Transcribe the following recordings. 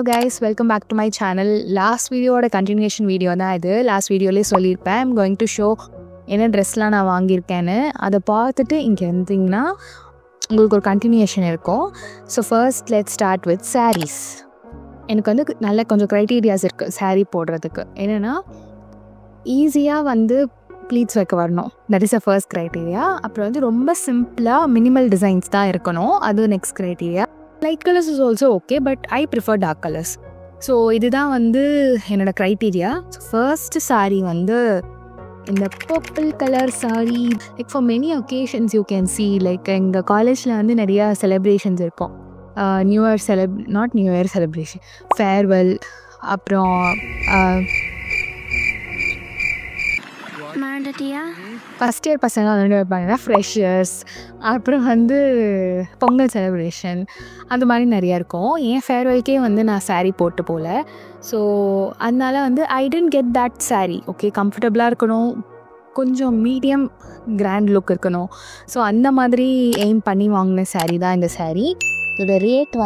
guys, welcome back to my channel. Last video oda continuation video da idu. Last video le sollirpen I'm going to show என்ன ட்ரெஸ்லாம் நான் வாங்கியிருக்கேன்னு அதை பார்த்துட்டு இங்கே இருந்தீங்கன்னா உங்களுக்கு ஒரு கண்டினியூஷன் இருக்கும். So first let start with saris. எனக்கு வந்து நல்ல கொஞ்சம் க்ரைட்டீரியாஸ் இருக்குது சாரீ போடுறதுக்கு. என்னென்னா ஈஸியாக ப்ளீட்ஸ் வைக்க வரணும், that is a first criteria. அப்புறம் ரொம்ப சிம்பிளாக மினிமல் டிசைன்ஸ் தான் இருக்கணும், அது next criteria. Light colours is also okay, but I prefer dark colours. So இதுதான் என்னோடய க்ரைட்டீரியா. ஸோ ஃபர்ஸ்ட்டு சாரீ இந்த purple colour sari. Like for many occasions you can see, like எங்கள் காலேஜில் நிறையா செலிப்ரேஷன்ஸ் இருக்கும். நியூ இயர் செலிப்ரேஷன், ஃபேர்வெல், அப்புறம் first year பசங்க வைப்பாங்கன்னா ஃப்ரெஷர்ஸ், அப்புறம் பொங்கல் செலிப்ரேஷன், அந்த மாதிரி நிறையா இருக்கும். என் ஃபேர்வெல்க்கே நான் சாரீ போட்டு போகல. ஸோ அதனால I tend get that sari. Okay, கம்ஃபர்டபுளாக இருக்கணும், கொஞ்சம் மீடியம் கிராண்ட் லுக் இருக்கணும். ஸோ அந்த மாதிரி எய்ம் பண்ணி வாங்கின சாரீ தான் இந்த சாரீ. இதோட ரேட்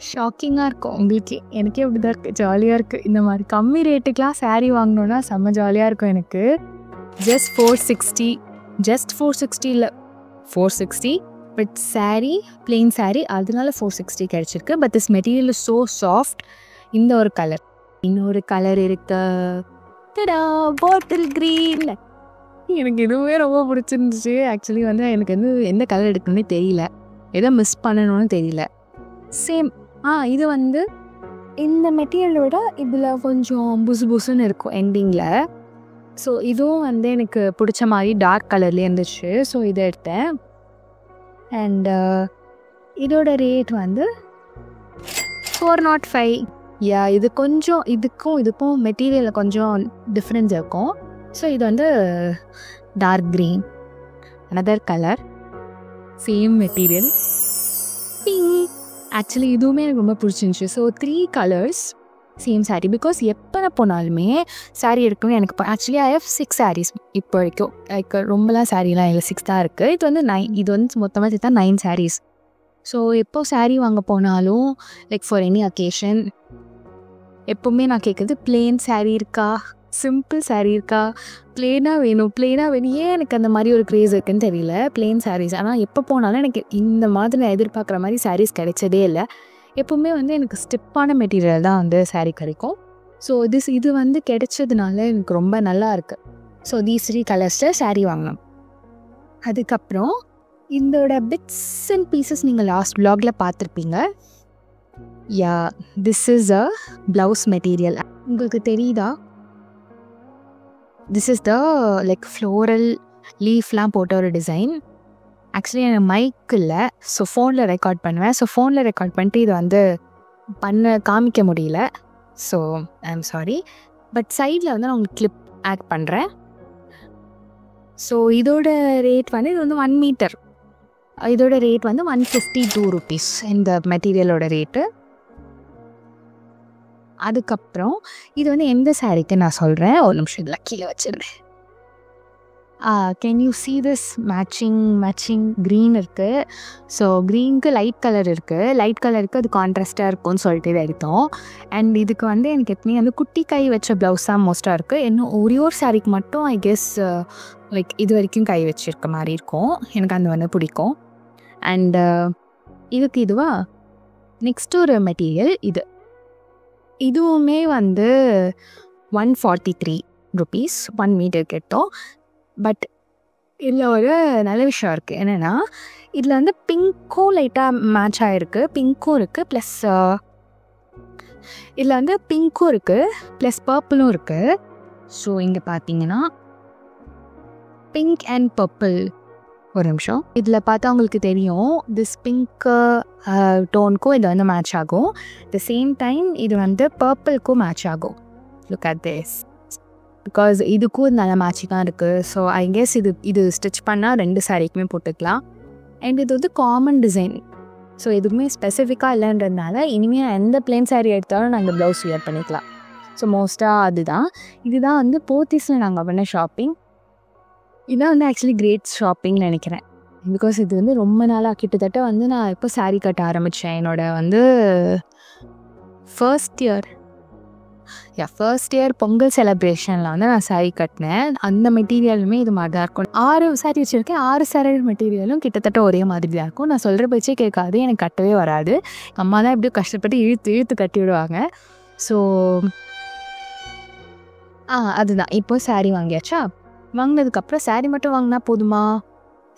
ஷாக்கிங்காக இருக்கும் உங்களுக்கு. எனக்கே அப்படி தான் இருக்குது, ஜாலியாக இருக்குது. இந்த மாதிரி கம்மி ரேட்டுக்கெலாம் சாரீ வாங்கினோன்னா செம்ம ஜாலியாக இருக்கும் எனக்கு. ஜஸ்ட் 460 இல்லை 460, பட் சாரீ பிளெயின் சாரீ, அதனால 460 கிடச்சிருக்கு. But this material is so soft. இந்த ஒரு கலர், இன்னொரு கலர் இருக்கு, பாட்டில் க்ரீன். எனக்கு இதுவே ரொம்ப பிடிச்சிருந்துச்சு. ஆக்சுவலி எனக்கு எந்த கலர் எடுக்கணுன்னே தெரியல, எதோ மிஸ் பண்ணணும்னு தெரியல. சேம் இது இந்த மெட்டீரியலோட இதில் கொஞ்சம் புசுன்னு இருக்கும் எண்டிங்கில். ஸோ இதுவும் எனக்கு பிடிச்ச மாதிரி டார்க் கலர்லேயே இருந்துச்சு. ஸோ இதை எடுத்தேன். அண்ட் இதோட ரேட் 405. யா, இது கொஞ்சம் இதுக்கும் மெட்டீரியலில் கொஞ்சம் டிஃப்ரென்ஸ் இருக்கும். ஸோ இது dark green, another colour, same material, pink. Actually இதுவுமே எனக்கு ரொம்ப பிடிச்சிருந்துச்சி. So 3 colours same sari. Because எப்போ போனாலுமே சாரீ எடுக்கணும் எனக்கு. ஆக்சுவலி ஐ ஹவ் 6 சாரீஸ் இப்போ வரைக்கும். லைக் ரொம்பலாம் சாரீலாம் இல்லை, 6 தான் இருக்குது. இது 9, இது மொத்தமாக சேர்த்தா 9 சாரீஸ். ஸோ எப்போ சாரீ வாங்க போனாலும் லைக் ஃபார் எனி அக்கேஷன் எப்போவுமே நான் கேட்குறது, பிளெயின் சாரீ இருக்கா, சிம்பிள் சாரீ இருக்கா, பிளெயினாக வேணும். ஏன் எனக்கு அந்த மாதிரி ஒரு க்ரேஸ் இருக்குன்னு தெரியல, பிளெயின் சாரீஸ். ஆனால் எப்போ போனாலும் எனக்கு இந்த மாதிரி நான் எதிர்பார்க்குற மாதிரி சாரீஸ் கிடைச்சதே இல்லை. எப்போவுமே எனக்கு ஸ்டிப்பான மெட்டீரியல் தான் சாரீ கிடைக்கும். ஸோ இது கிடைச்சதுனால எனக்கு ரொம்ப நல்லா இருக்குது. ஸோ தீஸ் 3 கலர்ஸில் சாரீ வாங்கலாம். அதுக்கப்புறம் இதோட பிட்ஸ் அண்ட் பீசஸ் நீங்கள் லாஸ்ட் vlogல பார்த்துருப்பீங்க. Yeah, this is a blouse material. உங்களுக்கு தெரியுதா? This is the like floral லீஃப்லாம் போட்ட ஒரு டிசைன். ஆக்சுவலி எனக்கு மைக் இல்லை, ஸோ ஃபோனில் ரெக்கார்ட் பண்ணுவேன். ஸோ ஃபோனில் ரெக்கார்ட் பண்ணிட்டு இது காமிக்க முடியல. So I am sorry. But சைடில் நான் உங்களுக்கு கிளிப் ஆட் பண்ணுறேன். ஸோ இதோட ரேட் இது 1 மீட்டர். இதோட ரேட் 152 rupees இந்த மெட்டீரியலோட ரேட்டு. அதுக்கப்புறம் இது எந்த சாரீக்கு நான் சொல்கிறேன், ஒரு நிமிஷம் இதில் கீழே வச்சிடுறேன். Can you see this matching green இருக்குது. ஸோ க்ரீனுக்கு லைட் கலர் இருக்குது, லைட் கலருக்கு அது கான்ட்ராஸ்ட்டாக இருக்கும்னு சொல்லிட்டு இதை எடுத்தோம். அண்ட் இதுக்கு எனக்கு எப்பவுமே குட்டி கை வச்ச ப்ளவுஸ் தான் மோஸ்ட்டாக இருக்குது. இன்னும் ஒரே ஒரு சாரீக்கு மட்டும் ஐ கெஸ் லைக் இது வரைக்கும் கை வச்சிருக்க மாதிரி இருக்கும். எனக்கு அந்த பிடிக்கும். அண்ட் இதுவா நெக்ஸ்ட் ஒரு மெட்டீரியல் இதுவுமே 143 rupees 1 மீட்டர் கேட்டோம். பட் இதில் ஒரு நல்ல விஷயம் இருக்குது. என்னென்னா இதில் பிங்க்கும் லைட்டாக மேட்ச் ஆகிருக்கு. பிங்க்கும் இருக்குது ப்ளஸ் இதில் பிங்க்கும் இருக்குது ப்ளஸ் பர்பிளும் இருக்குது. ஸோ இங்கே பார்த்தீங்கன்னா பிங்க் அண்ட் பர்பிள். ஒரு நிமிஷம், இதில் பார்த்தா உங்களுக்கு தெரியும், திஸ் பிங்க் டோனுக்கும் இது மேட்ச் ஆகும். த சேம் டைம் இது பர்பிளுக்கும் மேட்ச் ஆகும். Look at this. பிகாஸ் இதுக்கும் நல்ல மேட்சிங்காக இருக்குது. ஸோ ஐ கெஸ் இது ஸ்டிச் பண்ணால் 2 சாரீக்குமே போட்டுக்கலாம். அண்ட் இது காமன் டிசைன். ஸோ எதுவுமே ஸ்பெசிஃபிக்காக இல்லைன்றதுனால இனிமேல் எந்த பிளெயின் சாரீ எடுத்தாலும் நாங்கள் ப்ளவுஸ் வியர் பண்ணிக்கலாம். ஸோ மோஸ்ட்டாக இதுதான் போத்தீஸில் நாங்கள் பண்ண ஷாப்பிங். இதான் ஆக்சுவலி கிரேட் ஷாப்பிங்னு நினைக்கிறேன். பிகாஸ் இது வந்து ரொம்ப நாளாக கிட்டத்தட்ட வந்து நான் எப்போ saree கட்ட ஆரம்பித்தேன் என்னோட வந்து ஃபர்ஸ்ட் இயர் பொங்கல் செலிப்ரேஷனில் வந்து நான் saree கட்டினேன். அந்த மெட்டீரியலுமே இது மாதிரி தான் இருக்கும். 6 saree வச்சுருக்கேன். 6 saree மெட்டீரியலும் கிட்டத்தட்ட ஒரே மாதிரி தான் இருக்கும். நான் சொல்கிற பேச்சே கேட்காது, எனக்கு கட்டவே வராது. அம்மா தான் எப்படியும் கஷ்டப்பட்டு இழுத்து கட்டி விடுவாங்க. ஸோ அதுதான். இப்போ saree வாங்கியாச்சா? வாங்கினதுக்கப்புறம் saree மட்டும் வாங்கினா போதுமா?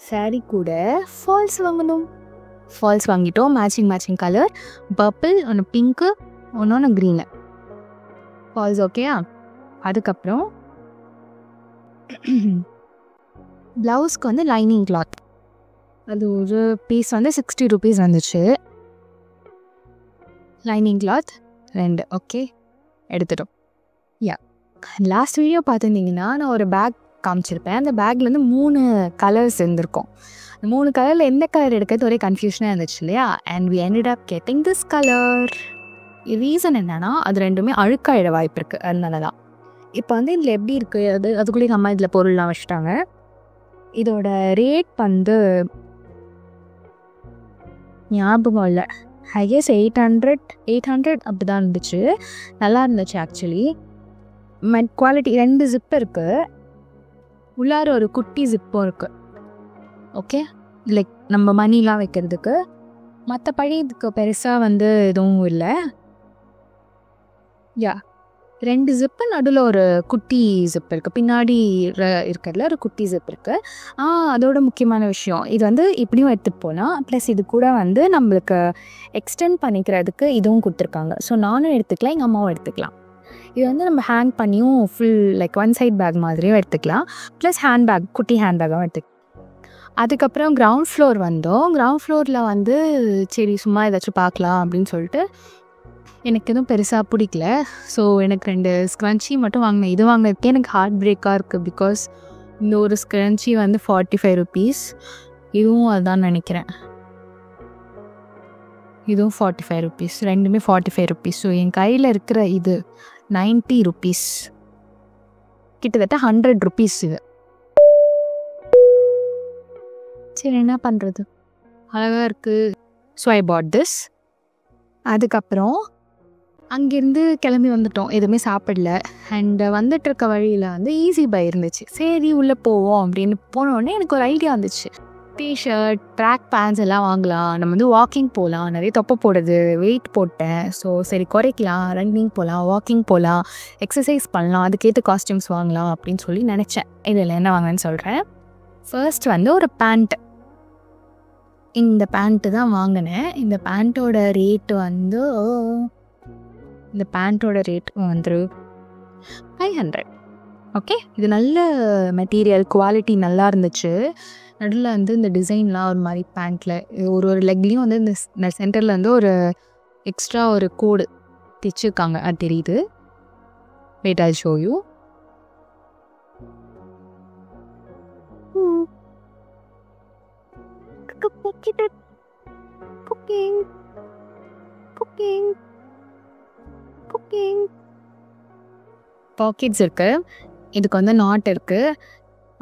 saree கூட ஃபால்ஸ் வாங்கணும். ஃபால்ஸ் வாங்கிட்டோம். மேட்சிங் கலர், பர்பிள், ஒன்று பிங்க்கு, ஒன்று க்ரீனு. ஃபால்ஸ் ஓகேயா? அதுக்கப்புறம் ப்ளவுஸ்க்கு வந்து லைனிங் கிளாத், அது ஒரு பீஸ் வந்து 60 rupees வந்துச்சு. லைனிங் கிளாத் 2 ஓகே எடுத்துட்டோம். லாஸ்ட் வீடியோ பார்த்துருந்தீங்கன்னா நான் ஒரு பேக் காமிச்சிருப்பேன். அந்த பேக்கில் வந்து 3 கலர்ஸ் இருந்திருக்கும். அந்த 3 கலரில் எந்த கலர் எடுக்கிறது ஒரே கன்ஃபியூஷனாக இருந்துச்சு இல்லையா? And we ended up getting this color. Reason என்னென்னா அது ரெண்டுமே அழுக்காயிட வாய்ப்பு இருக்குது, அதனால தான். இப்போ வந்து இதில் எப்படி இருக்குது, அதுக்குள்ளேயே அம்மா இதில் பொருள்லாம் வச்சுட்டாங்க. இதோட ரேட் வந்து ஞாபகம் இல்லை, ஐ கெஸ் 800 அப்படி தான் இருந்துச்சு. நல்லா இருந்துச்சு ஆக்சுவலி. குவாலிட்டி 2 ஜிப்பு இருக்குது, உள்ளார ஒரு குட்டி ஜிப்பும் இருக்குது. ஓகே, லைக் நம்ம மணிலாம் வைக்கிறதுக்கு. மற்றபடி இதுக்கு பெருசாக வந்து எதுவும் இல்லை. 2 ஜிப்பு, நடுவில் ஒரு குட்டி ஜிப் இருக்குது, பின்னாடி இருக்கிறதுல ஒரு குட்டி ஜிப் இருக்குது. அதோட முக்கியமான விஷயம், இது வந்து இப்படியும் எடுத்துகிட்டு போகலாம். ப்ளஸ் இது கூட வந்து நம்மளுக்கு எக்ஸ்டெண்ட் பண்ணிக்கிறதுக்கு இதுவும் கொடுத்துருக்காங்க. ஸோ நானும் எடுத்துக்கலாம், எங்கள் அம்மாவும் எடுத்துக்கலாம். இது வந்து நம்ம ஹேங் பண்ணியும் full like one side back மாதிரியும் எடுத்துக்கலாம். ப்ளஸ் ஹேண்ட்பேக், குட்டி ஹேண்ட்பேக்காகவும் எடுத்துக்கலாம். அதுக்கப்புறம் கிரவுண்ட் ஃப்ளோர் வந்தோம். கிரவுண்ட் ஃப்ளோரில் வந்து சரி சும்மா ஏதாச்சும் பார்க்கலாம் அப்படின்னு சொல்லிட்டு எனக்கு எதுவும் பெருசாக பிடிக்கல. ஸோ எனக்கு 2 ஸ்க்ரன்ச்சி மட்டும் வாங்கினேன். இது வாங்கினதுக்கே எனக்கு ஹார்ட் பிரேக்காக இருக்குது. பிகாஸ் இந்த ஒரு ஸ்க்ரன்ச்சி வந்து 45 rupees. இதுவும் அதுதான் நினைக்கிறேன், இதுவும் 45 rupees. ரெண்டுமே 45 rupees. ஸோ என் கையில் இருக்கிற இது 90 rupees, கிட்டத்தட்ட 100 rupees இது. சரி என்ன பண்ணுறது, அழகாக இருக்குது. So I bought this. அதுக்கப்புறம் அங்கேருந்து கிளம்பி வந்துட்டோம், எதுவுமே சாப்பிடல. அண்ட் வந்துட்டுருக்க வழியில் வந்து ஈஸி பை இருந்துச்சு. சரி உள்ளே போவோம் அப்படின்னு போனோடனே எனக்கு ஒரு ஐடியா வந்துச்சு. டிஷர்ட், ட்ராக் பேண்ட்ஸ் எல்லாம் வாங்கலாம், நம்ம வந்து வாக்கிங் போகலாம். நிறைய தொப்பை போடுது, வெயிட் போட்டேன். ஸோ சரி குறைக்கலாம், ரன்னிங் போகலாம், வாக்கிங் போகலாம், எக்ஸசைஸ் பண்ணலாம், அதுக்கேற்ற காஸ்டியூம்ஸ் வாங்கலாம் அப்படின்னு சொல்லி நினச்சேன். இதில் என்ன வாங்கினேன்னு சொல்கிறேன். ஃபர்ஸ்ட் வந்து ஒரு பேண்ட், இந்த பேண்ட்டு தான் வாங்கினேன். இந்த பேண்ட்டோட ரேட்டு வந்து இந்த பேண்ட்டோட ரேட் வந்து 500. ஓகே, இது நல்ல மெட்டீரியல், குவாலிட்டி நல்லா இருந்துச்சு. நடுவில் வந்து இந்த டிசைன்லாம் ஒரு மாதிரி பேண்ட்டில் ஒரு லெக்லேயும் வந்து இந்த சென்டரில் வந்து ஒரு எக்ஸ்ட்ரா ஒரு கோடு தைச்சிருக்காங்க, அது தெரியுது. Wait I show you. Pockets இருக்கு, இதுக்கு வந்து நாட் இருக்கு.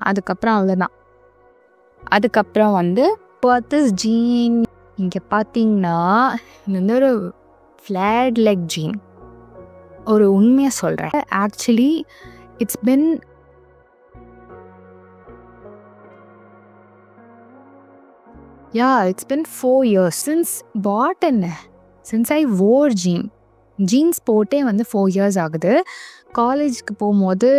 அதுக்கப்புறம் அவ்வளோதான். அதுக்கப்புறம் வந்து பர்த்திஸ் ஜீன். இங்கே பார்த்தீங்கன்னா இது வந்து ஒரு ஃப்ளாட் லெக் ஜீன். ஒரு உண்மையாக சொல்கிறேன், actually it's been it's been 4 years since I wore jeans போட்டே வந்து 4 years ஆகுது. காலேஜுக்கு போகும்போது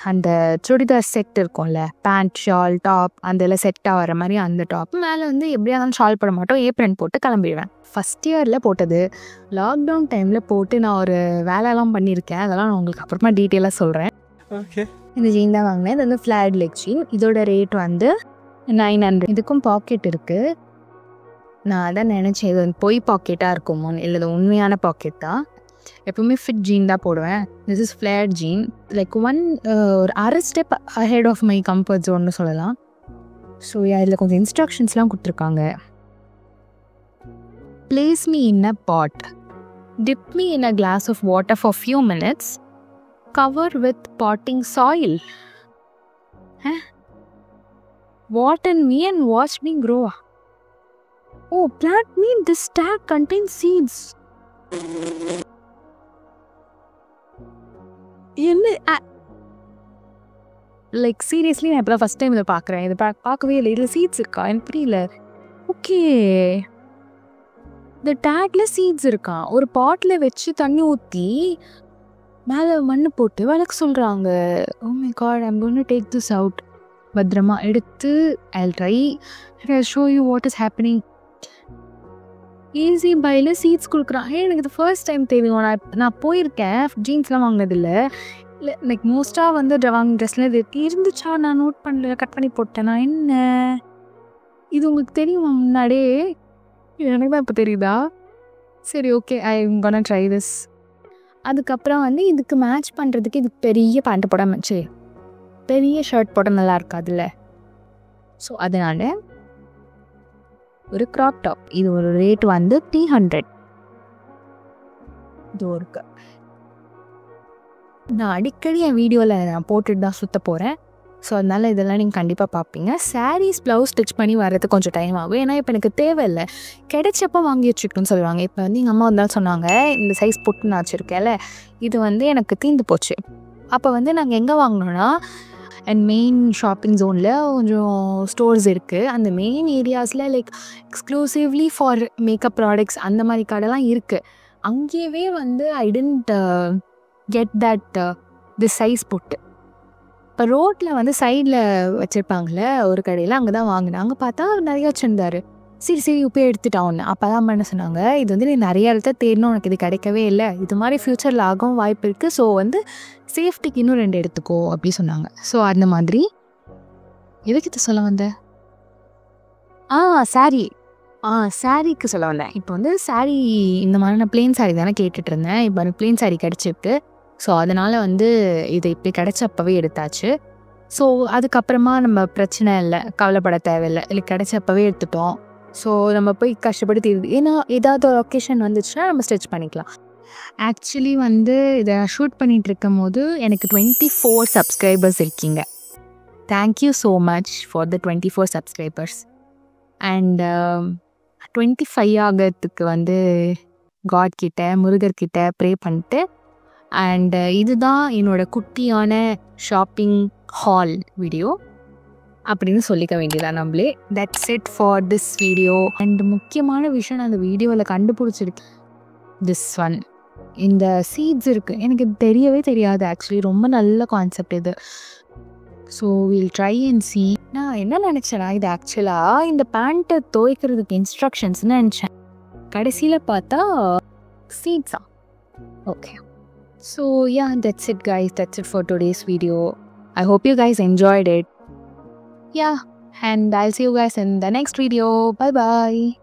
அந்த சுடிதார் செட் இருக்கும்ல, பேண்ட், ஷால், டாப், அந்த செட் ஆகிற மாதிரி அந்த டாப் மேலே வந்து எப்படியா இருந்தாலும் ஷால் போட மாட்டோம், ஏப்ரன் போட்டு கிளம்பிடுவேன். ஃபஸ்ட் இயரில் போட்டது, லாக்டவுன் டைமில் போட்டு நான் ஒரு வேலையெல்லாம் பண்ணியிருக்கேன். அதெல்லாம் நான் உங்களுக்கு அப்புறமா டீட்டெயிலாக சொல்கிறேன். ஓகே, இந்த ஜீன் தான் வாங்கினேன். இது வந்து ஃப்ளாட் லெக் ஜீன். இதோட ரேட் வந்து 900. இதுக்கும் பாக்கெட் இருக்குது. நான் அதான் நினச்சேன் இது வந்து பொய் பாக்கெட்டாக இருக்குமோ, இல்லை இது உண்மையான பாக்கெட் தான். எப்பவுமே ஃபிட் ஜீன் தான் போடுவேன். This is flat jean, like ஒரு அரை step ahead of my comfort ஜோன்னு சொல்லலாம். ஸோ இதில் கொஞ்சம் இன்ஸ்ட்ரக்ஷன்ஸ்லாம் கொடுத்துருக்காங்க. Place me in a pot, dip me in a glass of water for few minutes, cover with potting soil. water me and watch me grow. Oh, plant me. This tag contains seeds. Like seriously நான் இப்போ first time இதை பார்க்குறேன். இதை பார்க்கவே இல்லை. இதில் seeds இருக்கா எனக்கு புரியல. ஓகே, இந்த டேக்ல சீட்ஸ் இருக்கான். ஒரு பாட்டில் வச்சு தண்ணி ஊற்றி மேலே மண் போட்டு வளர்க்க சொல்கிறாங்க. Oh my God, I'm going to take this out. பத்திரமா எடுத்து I'll try show you what is happening. Easy பையில் சீட்ஸ் கொடுக்குறான். எனக்கு இது ஃபர்ஸ்ட் டைம் தெரியும். நான் போயிருக்கேன், ஜீன்ஸ்லாம் வாங்கினதில்லை. இல்லை லைக் மோஸ்ட்டாக வந்து வாங்க ட்ரெஸ்லாம் இது இருந்துச்சா நான் நோட் பண்ணல, கட் பண்ணி போட்டேன். நான் என்ன இது உங்களுக்கு தெரியுமா முன்னாடியே? எனக்கு தான் இப்போ தெரியுதா? சரி, okay, I am gonna try this. அதுக்கப்புறம் வந்து இதுக்கு மேட்ச் பண்ணுறதுக்கு இதுக்கு பெரிய பேண்ட்டு போட மச்சு, பெரிய ஷர்ட் போட நல்லா இருக்காதுல்ல. ஸோ அதனால் ஒரு க்ராப் டாப். இது ஒரு ரேட் வந்து 300. இது இருக்கு. நான் அடிக்கடி என் வீடியோவில் நான் போட்டுட்டு தான் சுற்ற போகிறேன். ஸோ அதனால் இதெல்லாம் நீங்கள் கண்டிப்பாக பார்ப்பீங்க. சாரீஸ் ப்ளவுஸ் ஸ்டிச் பண்ணி வர்றதுக்கு கொஞ்சம் டைம் ஆகும். ஏன்னா இப்போ எனக்கு தேவையில்லை, கிடைச்சப்போ வாங்கி வச்சுக்கணும்னு சொல்லுவாங்க. இப்போ வந்து எங்கள் அம்மா வந்தாலும் சொன்னாங்க, இந்த சைஸ் போட்டு நான் வச்சுருக்கேன்ல, இது வந்து எனக்கு தீர்ந்து போச்சு. அப்போ வந்து நாங்கள் எங்கே வாங்கினோன்னா, அண்ட் மெயின் ஷாப்பிங் ஜோனில் கொஞ்சம் ஸ்டோர்ஸ் இருக்குது. அந்த மெயின் ஏரியாஸில் like exclusively for makeup products அந்த மாதிரி கடைலாம் இருக்குது. அங்கேயே வந்து I tend get that this size போட்டு. இப்போ ரோட்டில் வந்து சைடில் வச்சுருப்பாங்களே ஒரு கடையில், அங்கே தான் வாங்கினாங்க. பார்த்தா நிறையா வச்சுருந்தாரு. சரி இப்போ எடுத்துட்டான் ஒன்று. அப்போ தான் அம்மா என்ன சொன்னாங்க, இது வந்து நீ நிறையா இடத்த தேடணும், உனக்கு இது கிடைக்கவே இல்லை, இது மாதிரி ஃப்யூச்சரில் ஆகவும் வாய்ப்பு இருக்குது. ஸோ வந்து சேஃப்டிக்கு இன்னும் 2 எடுத்துக்கோ அப்படி சொன்னாங்க. ஸோ அந்த மாதிரி எதுக்கு இது சொல்ல வந்தேன்? சாரீக்கு சொல்ல வந்தேன். இப்போ வந்து சாரீ இந்த மாதிரி நான் பிளெயின் சாரீ தானே கேட்டுட்டு இருந்தேன். இப்போ எனக்கு பிளெயின் சாரீ கிடச்சிருக்கு. ஸோ அதனால் வந்து இது இப்படி கிடச்சப்பவே எடுத்தாச்சு. ஸோ அதுக்கப்புறமா நம்ம பிரச்சனை இல்லை, கவலைப்பட தேவையில்லை. இல்லை கிடச்சப்பவே எடுத்துட்டோம். ஸோ நம்ம போய் கஷ்டப்பட்டு ஏன்னா ஏதாவது ஒரு ஒகேஷன் வந்துச்சுன்னா நம்ம ஸ்டிச் பண்ணிக்கலாம். ஆக்சுவலி வந்து இதை ஷூட் பண்ணிகிட்டு இருக்கும் போது எனக்கு 24 சப்ஸ்கிரைபர்ஸ் இருக்கீங்க. Thank you so much for the 24 subscribers. And 25 ஆகிறதுக்கு வந்து காட்கிட்ட முருகர்கிட்ட ப்ரே பண்ணிட்டு, அண்ட் இதுதான் என்னோடய குட்டியான ஷாப்பிங் ஹால் வீடியோ அப்படின்னு சொல்லிக்க வேண்டியதான் நம்மளே. That's it for this video. And முக்கியமான விஷயம் நான் அந்த வீடியோவில் கண்டுபிடிச்சிருக்கேன், திஸ் ஒன், இந்த சீட்ஸ் இருக்குது. எனக்கு தெரியவே தெரியாது ஆக்சுவலி. ரொம்ப நல்ல கான்செப்ட் இது. So will try and C. நான் என்ன நினச்சேன்னா, இது ஆக்சுவலாக இந்த பேண்ட்டை துவைக்கிறதுக்கு இன்ஸ்ட்ரக்ஷன்ஸ்னு நினச்சேன். கடைசியில் பார்த்தா சீட்ஸா. Okay, so yeah, that's it guys, that's it for today's video. I hope you guys enjoyed it. Yeah, and I'll see you guys in the next video. Bye bye.